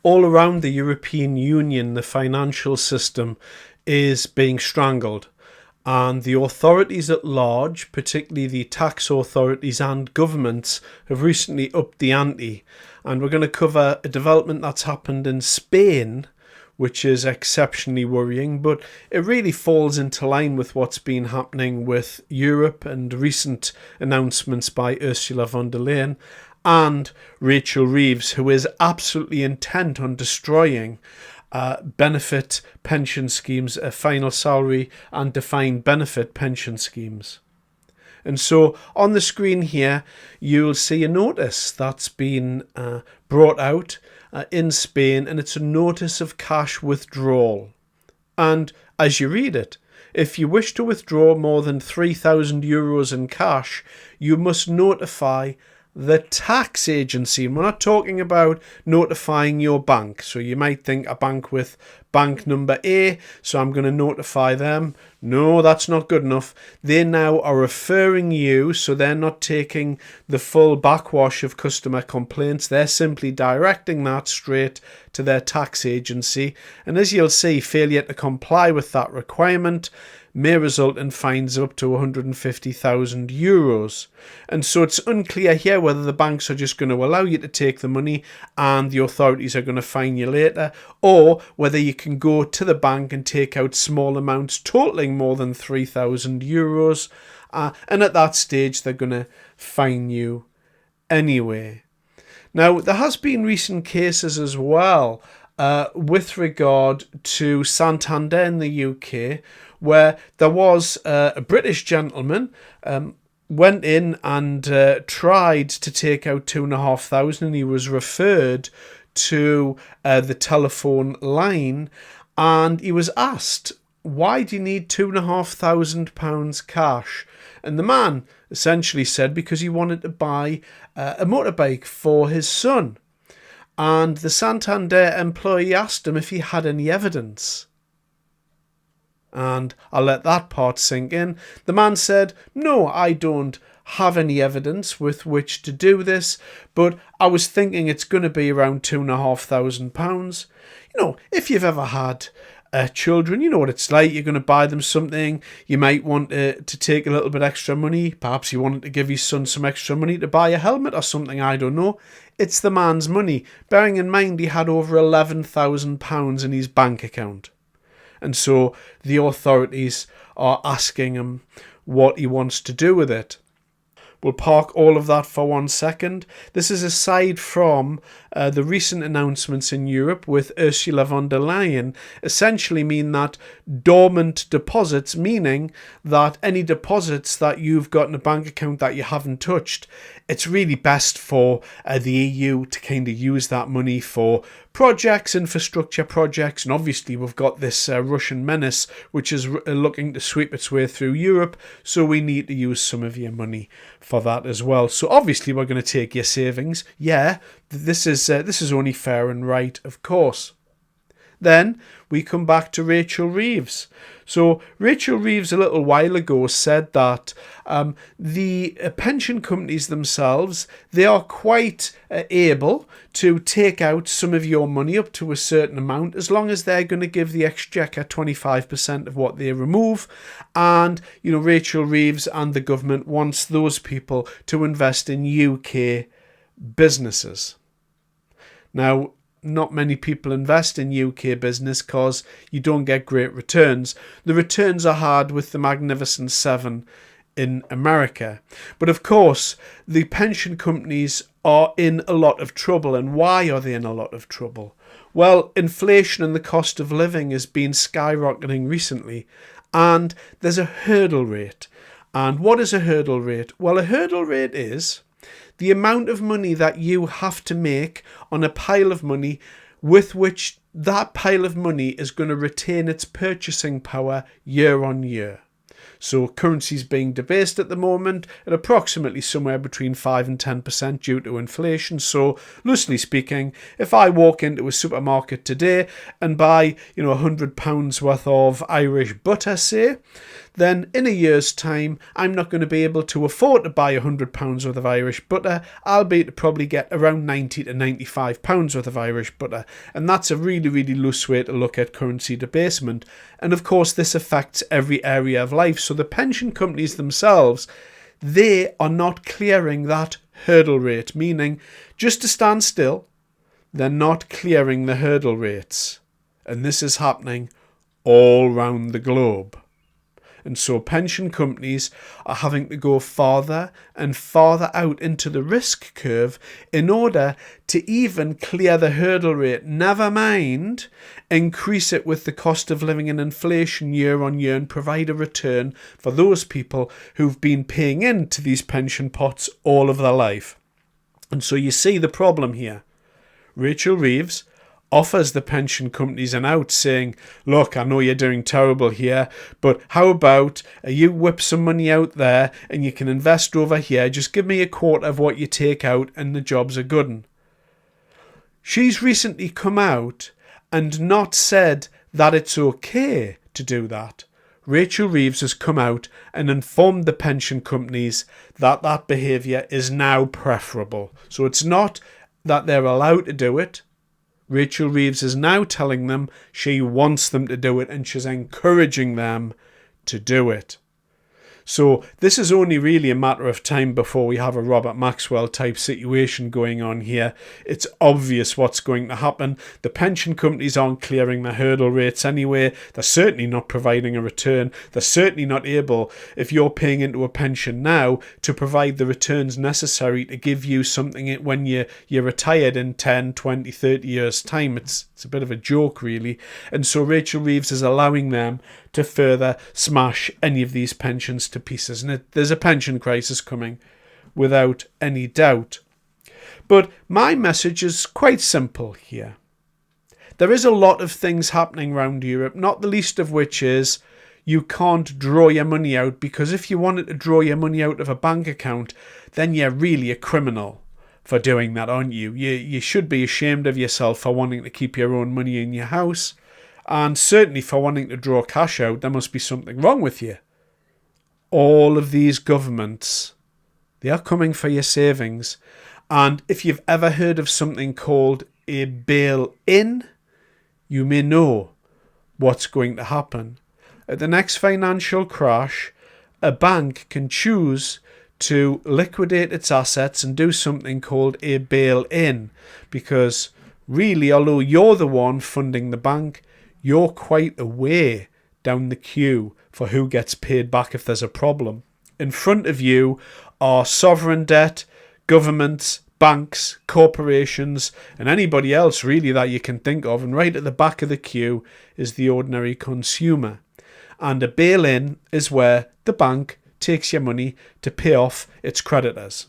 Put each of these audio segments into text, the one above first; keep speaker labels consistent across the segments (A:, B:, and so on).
A: all around the European Union, the financial system is being strangled. And the authorities at large, particularly the tax authorities and governments, have recently upped the ante. And we're going to cover a development that's happened in Spain, which is exceptionally worrying, but it really falls into line with what's been happening with Europe and recent announcements by Ursula von der Leyen and Rachel Reeves, who is absolutely intent on destroying benefit pension schemes, a final salary and defined benefit pension schemes. And so on the screen here, you'll see a notice that's been brought out in Spain, and it's a notice of cash withdrawal. And as you read it, if you wish to withdraw more than €3,000 in cash, you must notify the tax agency. And we're not talking about notifying your bank. So you might think a bank with bank number A, so I'm going to notify them. No, that's not good enough. They now are referring you, so they're not taking the full backwash of customer complaints. They're simply directing that straight to their tax agency. And as you'll see, failure to comply with that requirement may result in fines up to €150,000. And so it's unclear here whether the banks are just going to allow you to take the money and the authorities are going to fine you later, or whether you can go to the bank and take out small amounts totaling more than €3,000, and at that stage they're going to fine you anyway. Now, there has been recent cases as well with regard to Santander in the UK, where there was a British gentleman went in and tried to take out £2,500, and he was referred to the telephone line, and he was asked, why do you need £2,500 cash? And the man essentially said because he wanted to buy a motorbike for his son. And the Santander employee asked him if he had any evidence. And I'll let that part sink in. The man said, no, I don't have any evidence with which to do this, but I was thinking it's going to be around £2,500. You know, if you've ever had children, you know what it's like. You're going to buy them something. You might want to take a little bit extra money. Perhaps you wanted to give your son some extra money to buy a helmet or something. I don't know. It's the man's money. Bearing in mind he had over £11,000 in his bank account. And so the authorities are asking him what he wants to do with it. We'll park all of that for 1 second. This is aside from the recent announcements in Europe with Ursula von der Leyen essentially mean that dormant deposits, meaning that any deposits that you've got in a bank account that you haven't touched, it's really best for the EU to kind of use that money for projects, infrastructure projects, and obviously we've got this Russian menace which is looking to sweep its way through Europe, so we need to use some of your money for that as well. So obviously we're going to take your savings. Yeah, this is only fair and right, of course. Then we come back to Rachel Reeves. So Rachel Reeves a little while ago said that the pension companies themselves, they are quite able to take out some of your money up to a certain amount as long as they're going to give the Exchequer 25% of what they remove. And, you know, Rachel Reeves and the government wants those people to invest in UK businesses. Now, not many people invest in UK business because you don't get great returns. The returns are hard with the Magnificent Seven in America. But of course, the pension companies are in a lot of trouble. And why are they in a lot of trouble? Well, inflation and the cost of living has been skyrocketing recently, and there's a hurdle rate. And what is a hurdle rate? Well, a hurdle rate is the amount of money that you have to make on a pile of money with which that pile of money is going to retain its purchasing power year on year. So currency is being debased at the moment at approximately somewhere between 5 and 10% due to inflation. So loosely speaking, if I walk into a supermarket today and buy, £100 worth of Irish butter, say, then in a year's time, I'm not going to be able to afford to buy £100 worth of Irish butter. I'll be able to probably get around £90 to £95 worth of Irish butter. And that's a really, really loose way to look at currency debasement. And of course, this affects every area of life. So the pension companies themselves, they are not clearing that hurdle rate, meaning just to stand still, they're not clearing the hurdle rates. And this is happening all round the globe. And so pension companies are having to go farther and farther out into the risk curve in order to even clear the hurdle rate, never mind increase it with the cost of living and inflation year on year and provide a return for those people who've been paying into these pension pots all of their life. And so you see the problem here. Rachel Reeves offers the pension companies an out, saying, look, I know you're doing terrible here, but how about you whip some money out there and you can invest over here, just give me a quarter of what you take out and the jobs are good 'un. She's recently come out and not said that it's okay to do that. Rachel Reeves has come out and informed the pension companies that that behaviour is now preferable. So it's not that they're allowed to do it. Rachel Reeves is now telling them she wants them to do it and she's encouraging them to do it. So this is only really a matter of time before we have a Robert Maxwell type situation going on here. It's obvious what's going to happen. The pension companies aren't clearing the hurdle rates anyway. They're certainly not providing a return. They're certainly not able, if you're paying into a pension now, to provide the returns necessary to give you something when you're retired in 10, 20, 30 years' time. It's a bit of a joke, really. And so Rachel Reeves is allowing them to further smash any of these pensions to pieces. And there's a pension crisis coming, without any doubt. But my message is quite simple here. There is a lot of things happening around Europe, not the least of which is you can't draw your money out, because if you wanted to draw your money out of a bank account, then you're really a criminal for doing that, aren't you? You should be ashamed of yourself for wanting to keep your own money in your house. And certainly for wanting to draw cash out, there must be something wrong with you. All of these governments, they are coming for your savings. And if you've ever heard of something called a bail-in, you may know what's going to happen. At the next financial crash, a bank can choose to liquidate its assets and do something called a bail-in. Because really, although you're the one funding the bank, you're quite a way down the queue for who gets paid back if there's a problem. In front of you are sovereign debt, governments, banks, corporations, and anybody else really that you can think of. And right at the back of the queue is the ordinary consumer. And a bail-in is where the bank takes your money to pay off its creditors.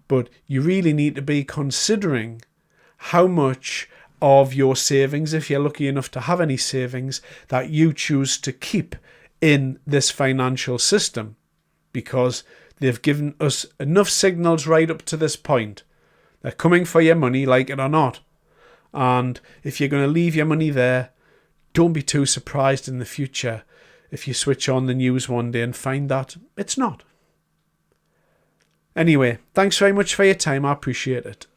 A: But you really need to be considering how much of your savings, if you're lucky enough to have any savings, that you choose to keep in this financial system, because they've given us enough signals right up to this point. They're coming for your money, like it or not. And if you're going to leave your money there, don't be too surprised in the future if you switch on the news one day and find that it's not. Anyway, thanks very much for your time. I appreciate it.